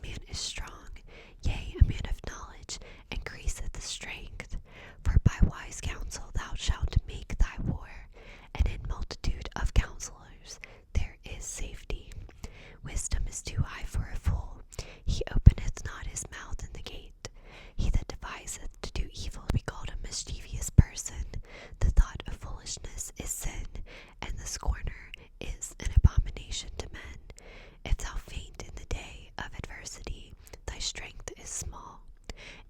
man is strong, yea, a man of knowledge increaseth strength. For by wise counsel thou shalt make thy war, and in multitude of counselors there is safety. Wisdom is too high for a fool, he openeth not his mouth in the gate. He that deviseth to do evil be called a mischievous person. The thought of foolishness is sin, and the scorner is an abomination to men. If thou faint in the day of adversity, thy strength is small.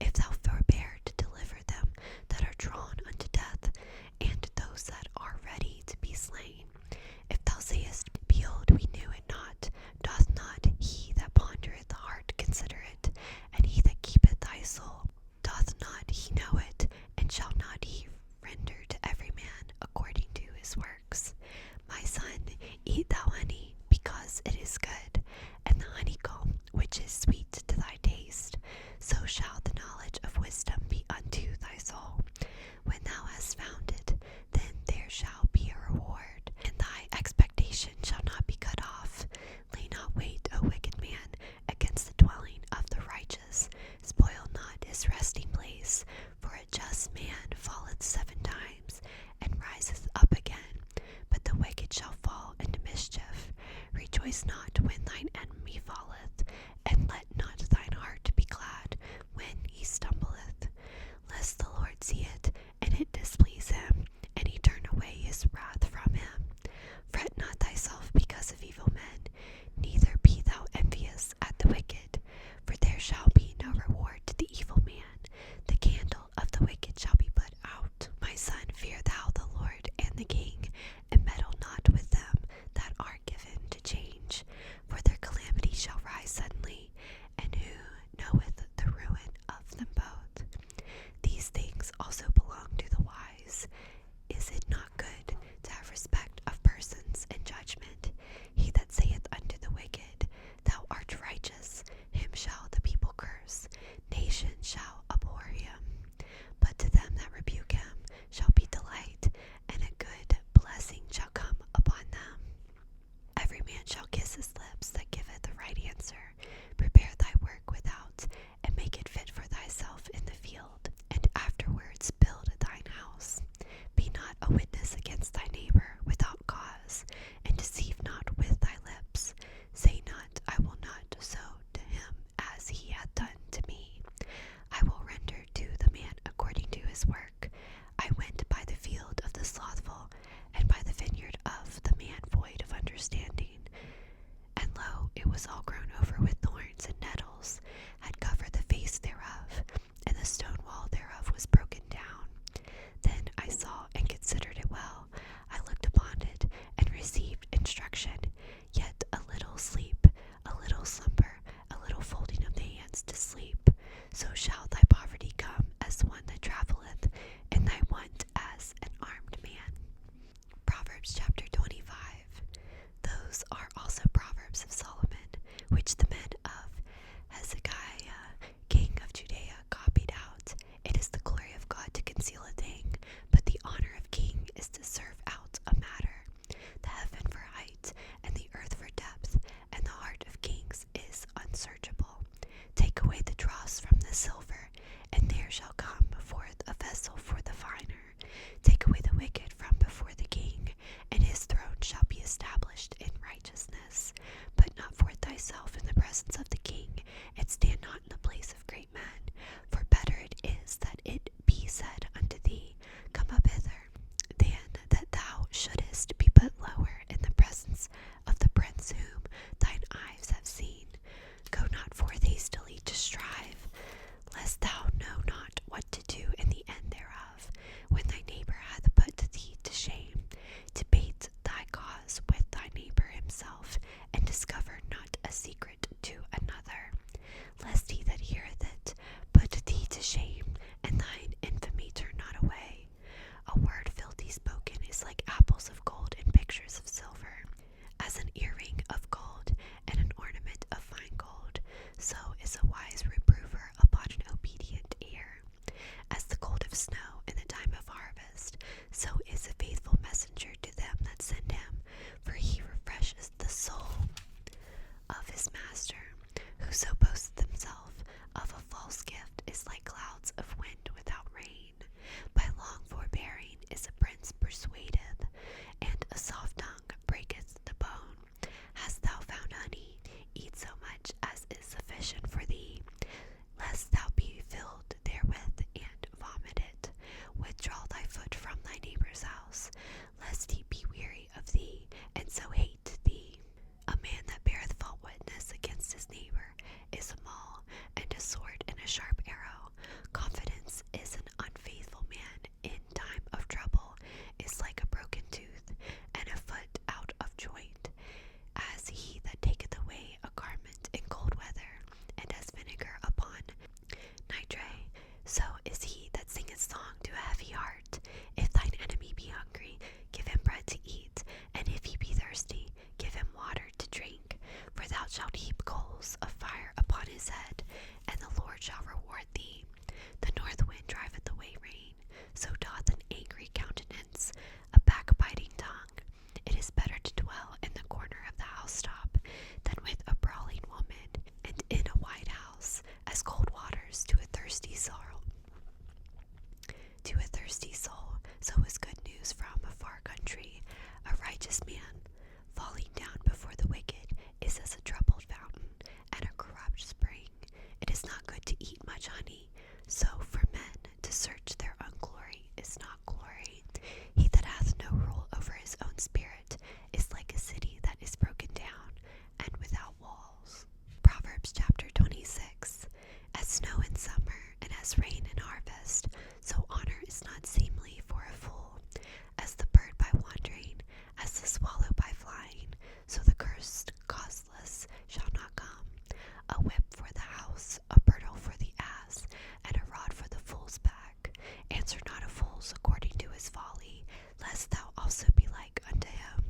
If thou forbear to deliver them that are drawn unto death, and those that are ready to be slain. If thou sayest, Behold, we knew it not, doth not he that pondereth the heart consider it? And he that keepeth thy soul, doth not he know it? And shall not he render to every man according to his works? My son, eat thou honey, because it is good, and the honeycomb, which is sweet to thy taste. So shall the knowledge of wisdom be unto thy soul. When thou hast found it, then there shall be a reward, and thy expectation shall not be cut off. Lay not wait, O wicked man, against the dwelling of the righteous. Spoil not his resting place, for a just man falleth 7 times, and riseth up again. But the wicked shall fall into mischief. Rejoice not when thine enemy falleth, and let not thine heart be glad when he stumbleth, lest the Lord see it, and it displease him, and he turn away his wrath from him. Fret not thyself because of evil men, neither be thou envious at the wicked, for there shall be no reward to the evil man. The candle of the wicked shall be put out. My son, fear thou the Lord and the king, and meddle not with them that are given to change, for their calamity shall rise suddenly, and who knoweth the ruin of them both? These things also belong to the wise. Is it not good to have respect of persons and judgment? He that saith unto the wicked, Thou art righteous, him shall the people curse, nations shall abhor him. But to them that rebuke him shall be delight, and a good blessing shall come upon them. Every man shall kiss his lips that giveth the right answer. Prepare thy work without, and make it fit for thyself in the field, and afterwards build thine house. Be not a witness against thy neighbor without cause, and deceive not with thy lips. Say not, I will not so to him as he hath done to me. I will render to the man according to his work. I went by the field of the slothful, and by the vineyard of the man void of understanding. And lo, it was all grown over with thorns and nettles, had covered the face thereof, and the stone wall thereof was broken down. Then I saw and considered it well. I looked upon it, and received instruction. Yet a little sleep, a little slumber, a little folding of the hands to sleep. So shall thy poverty come as one that travelleth, and thy want as an armed man. Proverbs chapter 25. Those are also Proverbs of Solomon, which the men of Hezekiah, king of Judea, copied out. It is the glory of God to conceal a thing, but the honor of king is to serve out a matter. The heaven for height, and the earth for depth, and the heart of kings is unsearchable. Take away the dross from the silver, and there shall come forth a vessel for the finer. Take away the wicked from before the king, and his throne shall be established in righteousness. Put not forth thyself in the presence of the king, and stand not in the place of great men. For better it is that it be said unto thee, Come up hither, than that thou shouldest be put lower in the presence of the prince whom thine eyes have seen. Go not forth hastily to strive, lest thou know not what to do in the end thereof, when thy neighbor hath put thee to shame. Debate thy cause with thy neighbor himself, and discover not a secret to another, lest he that a sharp arrow. Confidence is an unfaithful man in time of trouble, is like a broken tooth, and a foot out of joint. As he that taketh away a garment in cold weather, and has vinegar upon nitre, so is he that singeth song to a heavy heart. If thine enemy be hungry, give him bread to eat, and if he be thirsty, give him water to drink. For thou shalt heap coals of fire upon his head, and the Lord shall reward thee. The north wind driveth away rain, so doth an angry countenance, a backbiting tongue. It is better to dwell in the corner of the housetop than with a brawling woman, and in a wide house, as cold waters to a thirsty soul. So is good news from a far country. A righteous man falling down before the wicked is as a troubled fountain and a corrupt spring. It is not good to eat much honey, so for men to search their own glory is not glory. He that hath no rule over his own spirit is like a city that is broken down and without walls. Proverbs chapter 26. As snow in summer and as rain in harvest, so honor is not seemly for a fool. As the bird by wandering, as the swallow by flying, so the cursed causeless shall not come. A whip for the house, a bridle for the ass, and a rod for the fool's back. Answer not a fool's according to his folly, lest thou also be like unto him.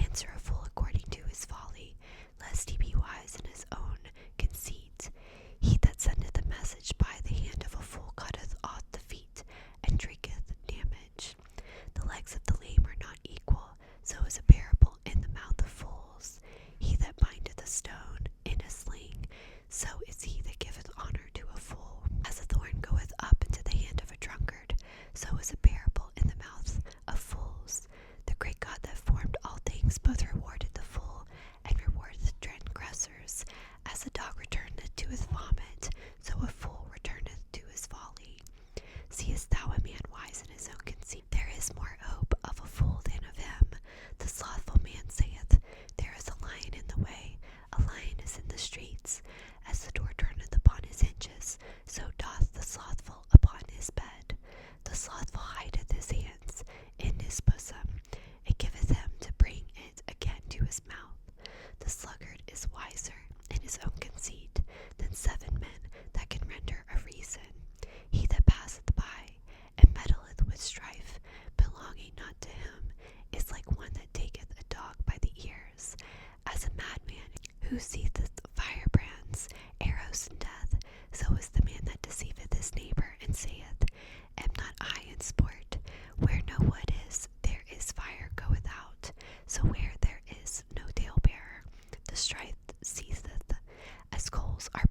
Answer a fool according to his folly, lest he be wise in his own conceit. He that sendeth a message by the hand of a fool cutteth off the feet, and drinketh damage. The legs of the lame are not equal, so is a parable in the mouth of fools. He that bindeth a stone in a sling, so is he that giveth honor to a fool. As a thorn goeth up into the hand of a drunkard, so is a parable in the mouth of fools. The great God that formed all things both rewarded the fool and rewardeth transgressors. As a dog returneth to his vomit, so a fool returneth to his folly. Seest thou a man wise in his own conceit? There is more hope of a fool than of him. The slothful man saith, there is a lion in the way, a lion is in the streets. As the door turneth upon his hinges, so doth the slothful upon his bed. The slothful hideth his hands in his bosom, it giveth him to bring it again to his mouth. The sluggard is wiser in his own conceit than 7 men that can render a reason. He that passeth by and meddleth with strife, belonging not to him, is like one that taketh a dog by the ears. As a madman who seetheth firebrands, arrows, and death, so is the man that deceiveth his neighbor, and saith, am not I in sport? Where no wood is, there is fire goeth out, so where there is no talebearer, the strife ceaseth. As coals are